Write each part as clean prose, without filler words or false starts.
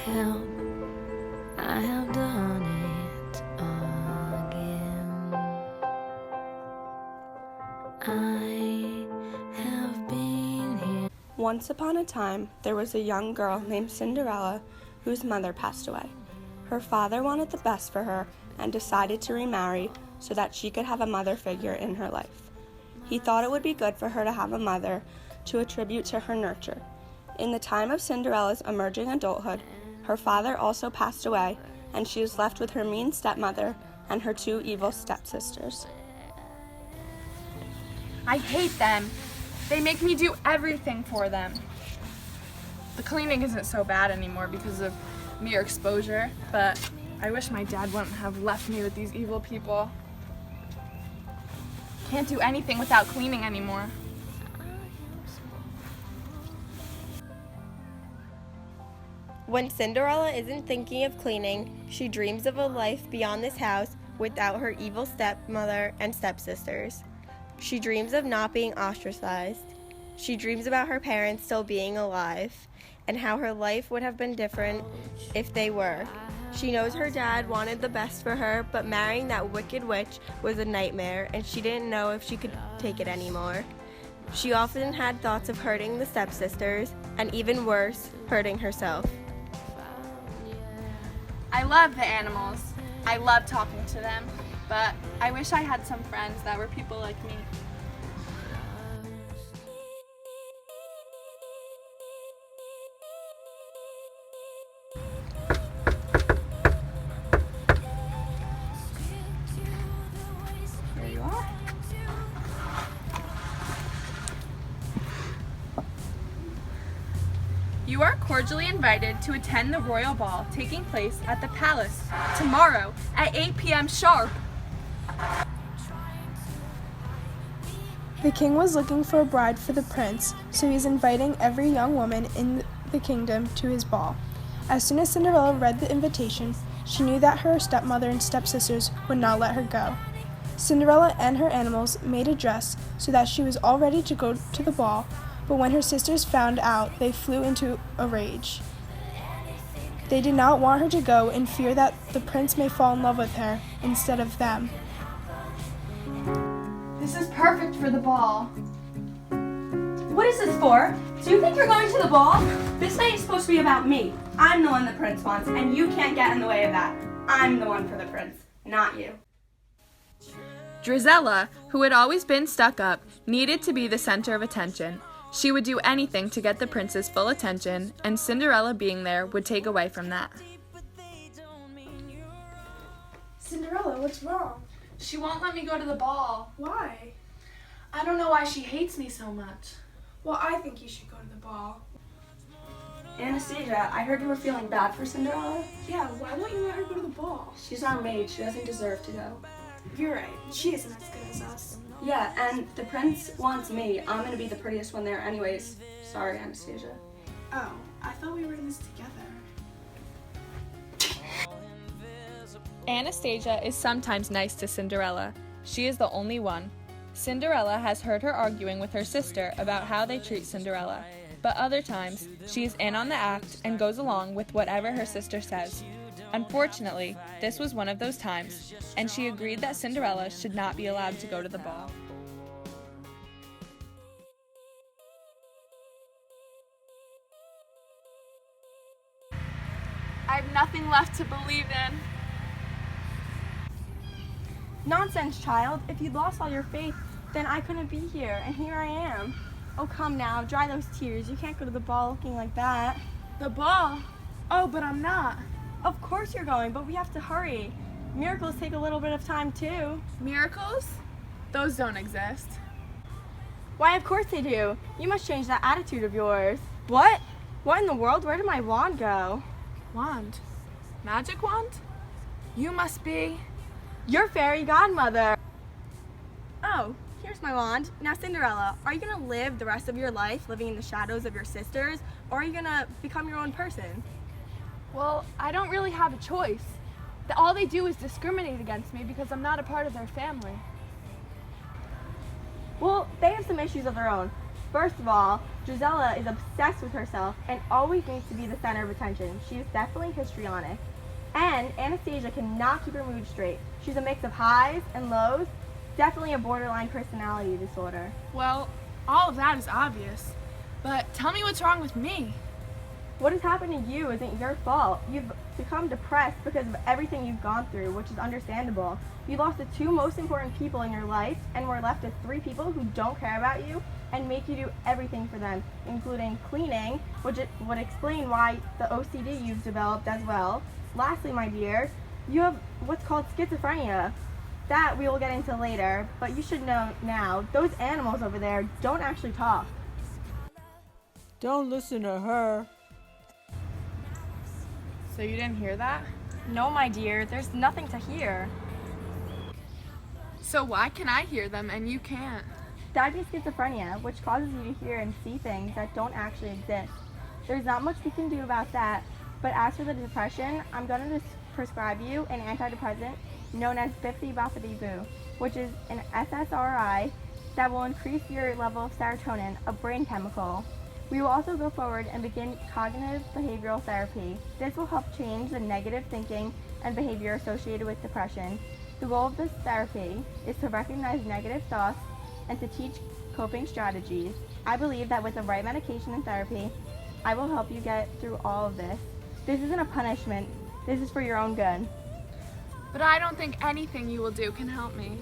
Help, I have done it again. I have been here. Once upon a time, there was a young girl named Cinderella whose mother passed away. Her father wanted the best for her and decided to remarry so that she could have a mother figure in her life. He thought it would be good for her to have a mother to attribute to her nurture. In the time of Cinderella's emerging adulthood, her father also passed away, and she was left with her mean stepmother and her two evil stepsisters. I hate them. They make me do everything for them. The cleaning isn't so bad anymore because of mere exposure, but I wish my dad wouldn't have left me with these evil people. Can't do anything without cleaning anymore. When Cinderella isn't thinking of cleaning, she dreams of a life beyond this house without her evil stepmother and stepsisters. She dreams of not being ostracized. She dreams about her parents still being alive and how her life would have been different if they were. She knows her dad wanted the best for her, but marrying that wicked witch was a nightmare, and she didn't know if she could take it anymore. She often had thoughts of hurting the stepsisters, and even worse, hurting herself. I love the animals. I love talking to them, but I wish I had some friends that were people like me. Here you are. You are cordially invited to attend the royal ball taking place at the palace tomorrow at 8 p.m. sharp. The king was looking for a bride for the prince, so he's inviting every young woman in the kingdom to his ball. As soon as Cinderella read the invitation, she knew that her stepmother and stepsisters would not let her go. Cinderella and her animals made a dress so that she was all ready to go to the ball, but when her sisters found out, they flew into a rage. They did not want her to go in fear that the prince may fall in love with her instead of them. This is perfect for the ball. What is this for? Do you think you're going to the ball? This night is supposed to be about me. I'm the one the prince wants, and you can't get in the way of that. I'm the one for the prince, not you. Drizella, who had always been stuck up, needed to be the center of attention. She would do anything to get the prince's full attention, and Cinderella being there would take away from that. Cinderella, what's wrong? She won't let me go to the ball. Why? I don't know why she hates me so much. Well, I think you should go to the ball. Anastasia, I heard you were feeling bad for Cinderella. Yeah, why won't you let her go to the ball? She's our maid. She doesn't deserve to go. You're right. She isn't as good as us. Yeah, and the prince wants me. I'm going to be the prettiest one there anyways. Sorry, Anastasia. Oh, I thought we were in this together. Anastasia is sometimes nice to Cinderella. She is the only one. Cinderella has heard her arguing with her sister about how they treat Cinderella, but other times she is in on the act and goes along with whatever her sister says. Unfortunately, this was one of those times, and she agreed that Cinderella should not be allowed to go to the ball. I have nothing left to believe in. Nonsense, child. If you'd lost all your faith, then I couldn't be here, and here I am. Oh, come now, dry those tears. You can't go to the ball looking like that. The ball? Oh, but I'm not. Of course you're going, but we have to hurry. Miracles take a little bit of time, too. Miracles? Those don't exist. Why, of course they do. You must change that attitude of yours. What? What in the world? Where did my wand go? Wand? Magic wand? You must be... Your fairy godmother. Oh, here's my wand. Now, Cinderella, are you going to live the rest of your life living in the shadows of your sisters, or are you going to become your own person? Well, I don't really have a choice. All they do is discriminate against me because I'm not a part of their family. Well, they have some issues of their own. First of all, Gisela is obsessed with herself and always needs to be the center of attention. She is definitely histrionic. And Anastasia cannot keep her mood straight. She's a mix of highs and lows, definitely a borderline personality disorder. Well, all of that is obvious. But tell me what's wrong with me. What has happened to you isn't your fault. You've become depressed because of everything you've gone through, which is understandable. You lost the two most important people in your life and were left with three people who don't care about you and make you do everything for them, including cleaning, which would explain why the OCD you've developed as well. Lastly, my dear, you have what's called schizophrenia. That we will get into later, but you should know now, those animals over there don't actually talk. Don't listen to her. So you didn't hear that? No, my dear, there's nothing to hear. So why can I hear them and you can't? That would be schizophrenia, which causes you to hear and see things that don't actually exist. There's not much we can do about that, but as for the depression, I'm going to prescribe you an antidepressant known as 50-bafadiboo, which is an SSRI that will increase your level of serotonin, a brain chemical. We will also go forward and begin cognitive behavioral therapy. This will help change the negative thinking and behavior associated with depression. The goal of this therapy is to recognize negative thoughts and to teach coping strategies. I believe that with the right medication and therapy, I will help you get through all of this. This isn't a punishment. This is for your own good. But I don't think anything you will do can help me.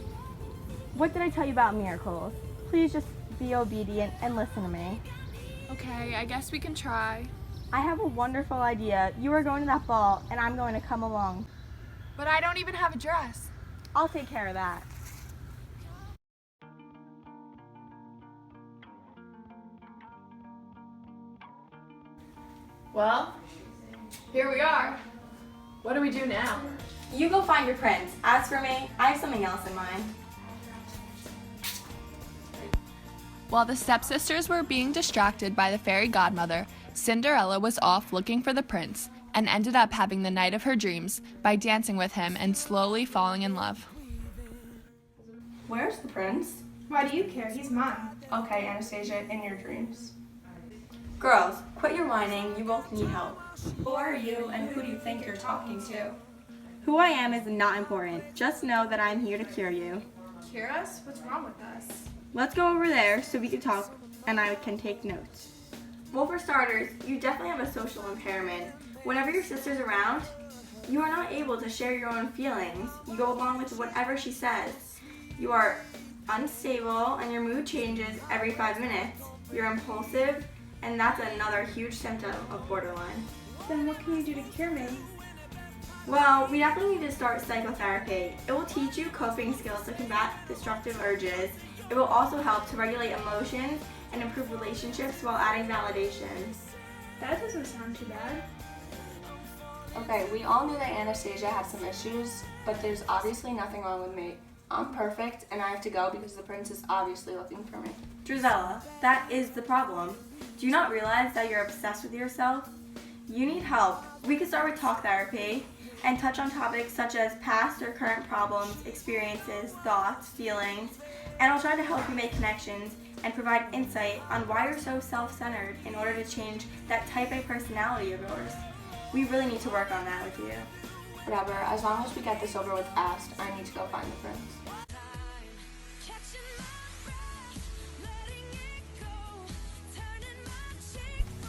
What did I tell you about miracles? Please just be obedient and listen to me. Okay, I guess we can try. I have a wonderful idea. You are going to that ball, and I'm going to come along. But I don't even have a dress. I'll take care of that. Well, here we are. What do we do now? You go find your prince. As for me, I have something else in mind. While the stepsisters were being distracted by the fairy godmother, Cinderella was off looking for the prince and ended up having the night of her dreams by dancing with him and slowly falling in love. Where's the prince? Why do you care? He's mine. Okay, Anastasia, in your dreams. Girls, quit your whining. You both need help. Who are you and who do you think you're talking to? Who I am is not important. Just know that I'm here to cure you. Cure us? What's wrong with us? Let's go over there so we can talk and I can take notes. Well, for starters, you definitely have a social impairment. Whenever your sister's around, you are not able to share your own feelings. You go along with whatever she says. You are unstable and your mood changes every 5 minutes. You're impulsive, and that's another huge symptom of borderline. Then what can you do to cure me? Well, we definitely need to start psychotherapy. It will teach you coping skills to combat destructive urges. It will also help to regulate emotions and improve relationships while adding validation. That doesn't sound too bad. Okay, we all knew that Anastasia had some issues, but there's obviously nothing wrong with me. I'm perfect, and I have to go because the prince is obviously looking for me. Drizella, that is the problem. Do you not realize that you're obsessed with yourself? You need help. We could start with talk therapy and touch on topics such as past or current problems, experiences, thoughts, feelings, and I'll try to help you make connections and provide insight on why you're so self-centered in order to change that type A personality of yours. We really need to work on that with you. Whatever, as long as we get this over with fast, I need to go find the prince.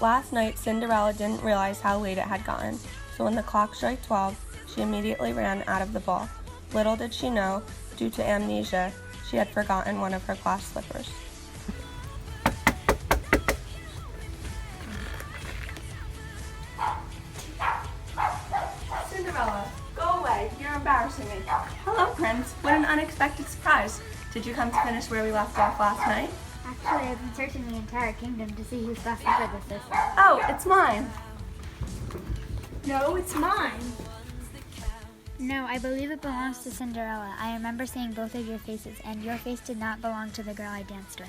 Last night, Cinderella didn't realize how late it had gotten, so when the clock struck 12, she immediately ran out of the ball. Little did she know, due to amnesia, she had forgotten one of her glass slippers. Cinderella, go away. You're embarrassing me. Hello, Prince. What an unexpected surprise. Did you come to finish where we left off last night? Actually, I've been searching the entire kingdom to see whose glass slipper this is. Oh, it's mine. No, it's mine. No, I believe it belongs to Cinderella. I remember seeing both of your faces, and your face did not belong to the girl I danced with.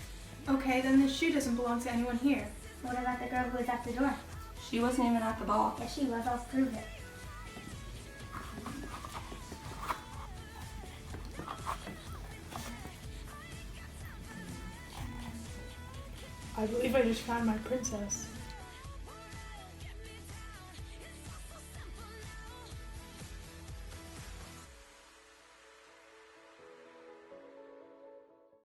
Okay, then this shoe doesn't belong to anyone here. What about the girl who was at the door? She wasn't even at the ball. Yes, she was. I'll prove it. I believe I just found my princess.